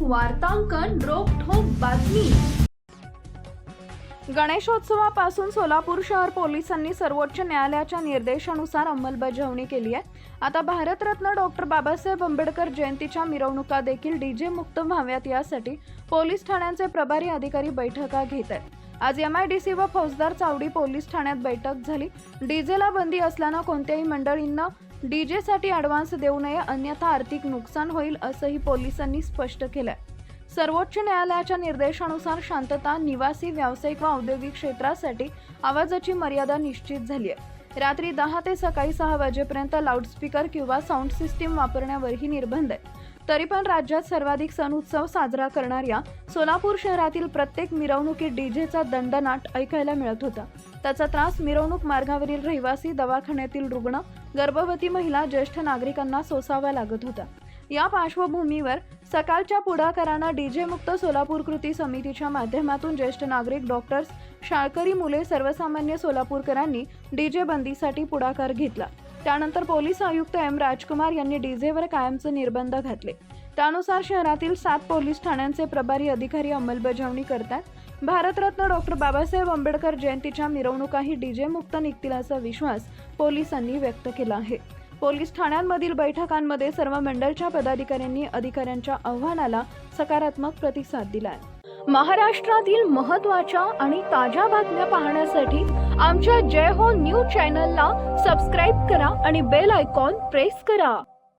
वार्तांकन रोखठोक बातमी। गणेशोत्सवापासून सोलापूर शहर पोलिसांनी सर्वोच्च न्यायालयाच्या निर्देशानुसार अंमलबजावणी केली आहे। आता भारतरत्न डॉक्टर बाबासाहेब आंबेडकर जयंतीच्या मिरवणुका देखील डीजे मुक्त व्हाव्यात यासाठी पोलीस ठाण्यांचे प्रभारी अधिकारी बैठका घेत आहेत। आज MIDC व फौजदार चावडी पोलीस ठाण्यात बैठक झाली। डीजेला बंदी असल्याने कोणत्याही मंडळींना डीजे साठी ॲडव्हान्स देऊ नये, अन्यथा आर्थिक नुकसान होईल असंही पोलिसांनी स्पष्ट केलंय। सर्वोच्च न्यायालयाच्या निर्देशानुसार शांतता, निवासी, व्यावसायिक व औद्योगिक क्षेत्रासाठी आवाजाची मर्यादा निश्चित झाली आहे। रात्री 10 ते सकाळी 6 वाजेपर्यंत लाऊडस्पीकर किंवा साऊंड सिस्टीम वापरण्यावरही निर्बंध आहे। तरी पण राज्यात सर्वाधिक सण उत्सव साजरा करणाऱ्या सोलापूर शहरातील प्रत्येक मिरवणुकीत डीजेचा दणदणाट ऐकायला मिळत होता। त्याचा त्रास मिरवणूक मार्गावरील रहिवासी, दवाखान्यातील रुग्ण, गर्भवती महिला, ज्येष्ठ नागरिकांना सोसावा लागत होता। या पार्श्वभूमीवर सकाळच्या पुढाकारांना डीजे मुक्त सोलापूर कृती समितीच्या माध्यमातून ज्येष्ठ नागरिक, डॉक्टर्स, शाळकरी मुले, सर्वसामान्य सोलापूरकरांनी डीजे बंदीसाठी पुढाकार घेतला। त्यानंतर पोलीस आयुक्त M. राजकुमार यांनी डीजेवर कायमचे निर्बंध घातले। त्यानुसार शहरातील 7 पोलीस ठाण्यांचे प्रभारी अधिकारी अंमलबजावणी करतात। भारतरत्न डॉक्टर बाबासाहेब आंबेडकर जयंतीच्या मिरवणुकाही डीजे मुक्त निघतील असा विश्वास पोलिसांनी व्यक्त केला आहे। पोलीस ठाण्यांमधील बैठकांमध्ये सर्व मंडळच्या पदाधिकाऱ्यांनी अधिकाऱ्यांच्या आव्हानाला सकारात्मक प्रतिसाद दिलाय। महाराष्ट्रातील महत्त्वाच्या आणि ताज्या बातम्या पाहण्यासाठी आमच्या जय हो न्यूज चॅनलला सबस्क्राइब करा आणि बेल आयकॉन प्रेस करा।